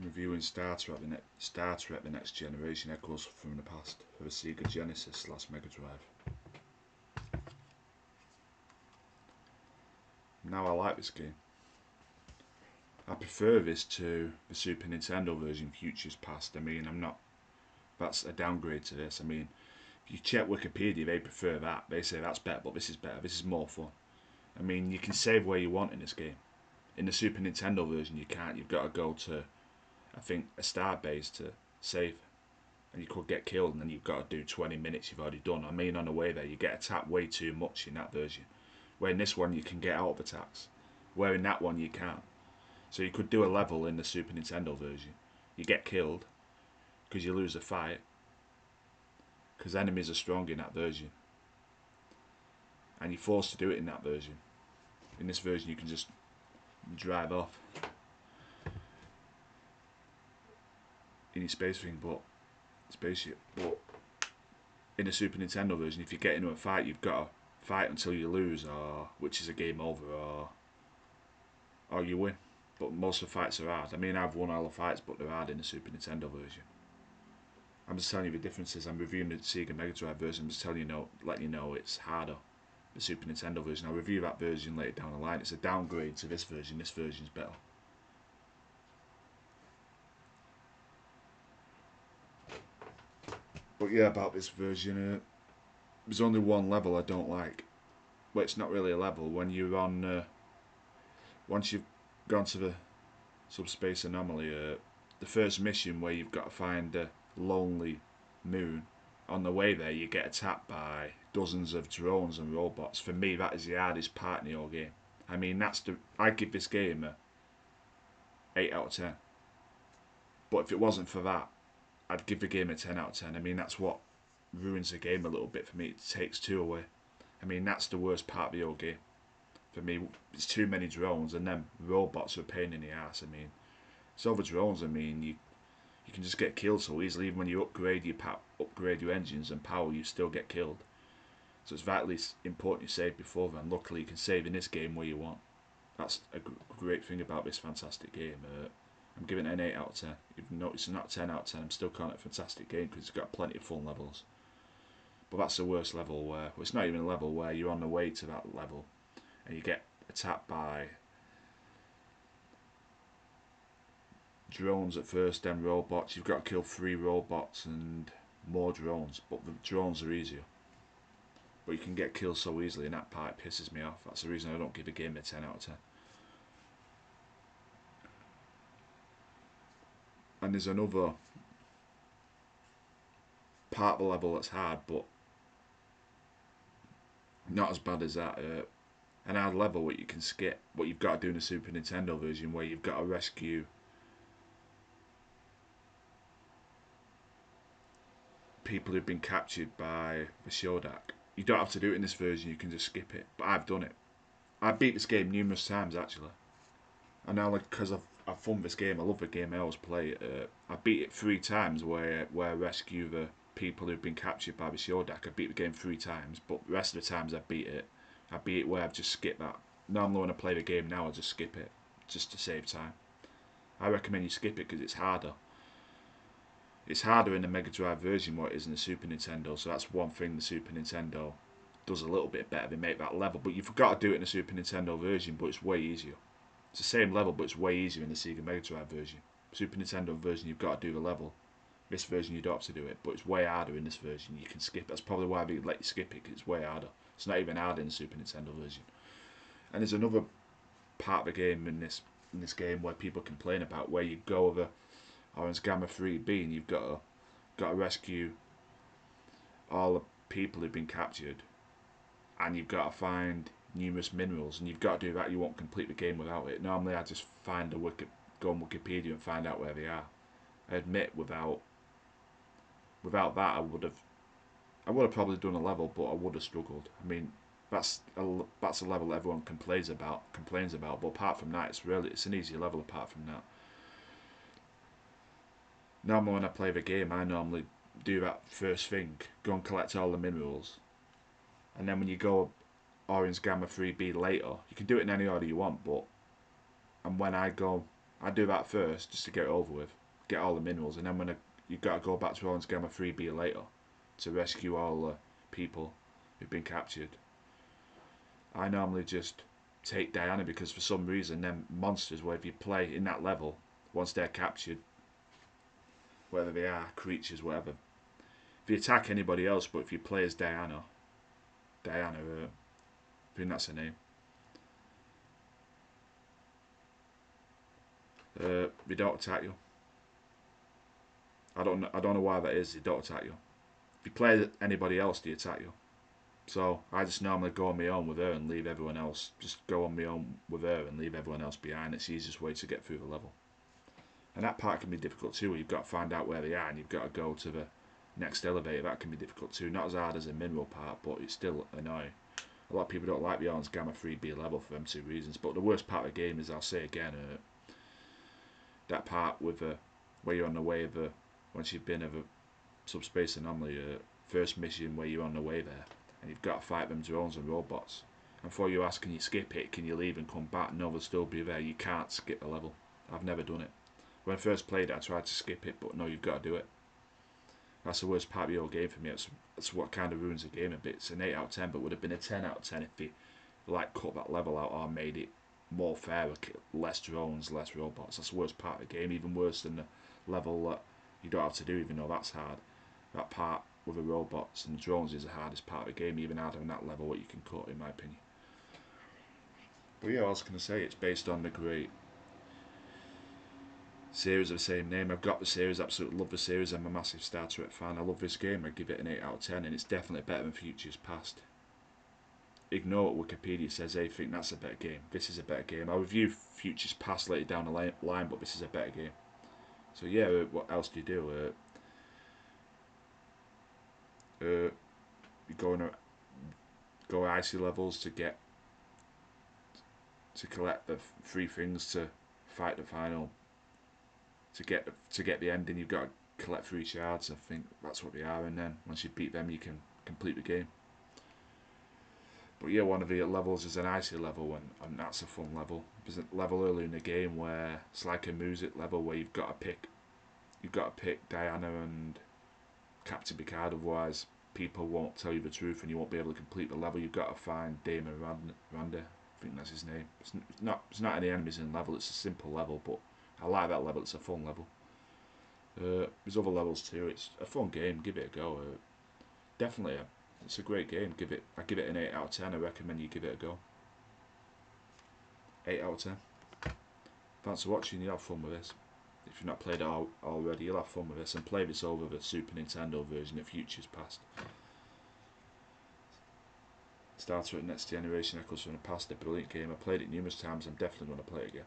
Reviewing Star Trek, the Next Generation, Echoes from the Past for the Sega Genesis / Megadrive. Now I like this game. I prefer this to the Super Nintendo version, Futures Past. I mean, that's a downgrade to this. I mean, if you check Wikipedia, they prefer that. They say that's better, but this is better. This is more fun. I mean, you can save where you want in this game. In the Super Nintendo version, you can't. You've got to go to, I think, a start base to save. And you could get killed, and then you've got to do 20 minutes you've already done. I mean, on the way there, you get attacked way too much in that version. Where in this one, you can get out of attacks. Where in that one, you can't. So you could do a level in the Super Nintendo version. You get killed because you lose a fight. Because enemies are strong in that version. And you're forced to do it in that version. In this version, you can just drive off in your spaceship, but in the Super Nintendo version, if you get into a fight, you've got to fight until you lose, or which is a game over, or you win. But most of the fights are hard. I mean, I've won all the fights, but they're hard in the Super Nintendo version. I'm just telling you the differences. I'm reviewing the Sega Megadrive version. I'm just telling you, letting you know it's harder. The Super Nintendo version. I'll review that version later down the line. It's a downgrade to this version. This version's better. But yeah, about this version, there's only one level I don't like. Well, it's not really a level. When you're on, once you've gone to the subspace anomaly, the first mission where you've got to find a lonely moon. On the way there, you get attacked by dozens of drones and robots. For me, that is the hardest part in the whole game. I mean, I'd give this game a 8 out of 10. But if it wasn't for that, I'd give the game a 10 out of 10. I mean, that's what ruins the game a little bit for me. It takes 2 away. I mean, that's the worst part of the whole game. For me, it's too many drones, and then robots are a pain in the ass. I mean, so the drones, I mean, you can just get killed so easily. Even when you upgrade your engines and power, you still get killed. So it's vitally important you save before then. Luckily, you can save in this game where you want. That's a great thing about this fantastic game. I'm giving it an 8 out of 10. Even though it's not 10 out of 10, I'm still calling it a fantastic game because it's got plenty of fun levels. But that's the worst level where, well, it's not even a level where you're on the way to that level and you get attacked by drones at first, then robots. You've got to kill 3 robots and more drones, but the drones are easier. But you can get killed so easily, and that part pisses me off. That's the reason I don't give a game a 10 out of 10. And there's another part of the level that's hard, but not as bad as that. An hard level what you can skip, what you've got to do in the Super Nintendo version, where you've got to rescue people who've been captured by the Shodak. You don't have to do it in this version, you can just skip it. But I've done it. I beat this game numerous times actually. And now, like, because I've fun this game, I love the game, I always play it. I beat it 3 times where I rescue the people who've been captured by the Shodak. I beat the game 3 times, but the rest of the times I beat it where I've just skipped that. Normally when I play the game now, I just skip it, just to save time. I recommend you skip it because it's harder. It's harder in the Mega Drive version what it is in the Super Nintendo, so that's one thing the Super Nintendo does a little bit better. They make that level, but you've got to do it in the Super Nintendo version, but it's way easier. It's the same level, but it's way easier in the Sega Mega Drive version. Super Nintendo version, you've got to do the level. This version, you don't have to do it, but it's way harder in this version. You can skip. That's probably why they let you skip it, because it's way harder. It's not even harder in the Super Nintendo version. And there's another part of the game in this game where people complain about, where you go over Orange Gamma 3B and you've got to rescue all the people who've been captured, and you've got to find numerous minerals, and you've got to do that. You won't complete the game without it. Normally I just go on Wikipedia and find out where they are. I admit without that I would have probably done a level, but I would have struggled. I mean, that's a level everyone complains about, but apart from that, it's an easy level apart from that. Normally when I play the game, I normally do that first thing, go and collect all the minerals, and then when you go Orange Gamma 3B later, you can do it in any order you want, and when I go I'd do that first just to get it over with, get all the minerals, and then when you got to go back to Orange Gamma 3B later to rescue all the people who've been captured. I normally just take Diana because for some reason them monsters, where if you play in that level, once they're captured, whether they are creatures, whatever, if you attack anybody else, but if you play as Diana, I think that's her name, they don't attack you. I don't know why that is. They don't attack you. If you play anybody else, they attack you. So I just normally go on my own with her and leave everyone else. Just go on my own with her and leave everyone else behind. It's the easiest way to get through the level. And that part can be difficult too, where you've got to find out where they are and you've got to go to the next elevator. That can be difficult too. Not as hard as a mineral part, but it's still annoying. A lot of people don't like the Orange Gamma 3B level for them two reasons. But the worst part of the game is, I'll say again, that part with where you're on the way of once you've been of a subspace anomaly, first mission where you're on the way there and you've got to fight them drones and robots. And before you ask, can you skip it? Can you leave and come back? No, they'll still be there. You can't skip the level. I've never done it. When I first played it, I tried to skip it, but no, you've got to do it. That's the worst part of the whole game for me. That's what kind of ruins the game a bit. It's an 8 out of 10, but would have been a 10 out of 10 if they like cut that level out or made it more fair, less drones, less robots. That's the worst part of the game, even worse than the level that you don't have to do, even though that's hard. That part with the robots and the drones is the hardest part of the game, even harder than that level what you can cut, in my opinion. But yeah, what else can I say? It's based on the great series of the same name. I've got the series, absolutely love the series. I'm a massive Star Trek fan. I love this game. I give it an 8 out of 10, and it's definitely better than Futures Past. Ignore what Wikipedia says. They think that's a better game. This is a better game. I'll review Futures Past later down the line, but this is a better game. So yeah, what else do you do? You go icy levels to collect the 3 things to fight the final. To get the ending, you've got to collect 3 shards. I think that's what they are, and then once you beat them, you can complete the game. But yeah, one of the levels is an icy level, and that's a fun level. There's a level early in the game where it's like a music level where you've got to pick Diana and Captain Picard, otherwise people won't tell you the truth and you won't be able to complete the level. You've got to find Damon Randa. I think that's his name. It's not any enemies in the level. It's a simple level, but I like that level. It's a fun level. There's other levels too. It's a fun game. Give it a go. Definitely, it's a great game. I give it an 8 out of 10. I recommend you give it a go. 8 out of 10. Thanks for watching. You'll have fun with this. If you've not played it already, you'll have fun with this, and play this over the Super Nintendo version of Futures Past. Star Trek Next Generation Echoes from the Past, a brilliant game. I played it numerous times. I'm definitely going to play it again.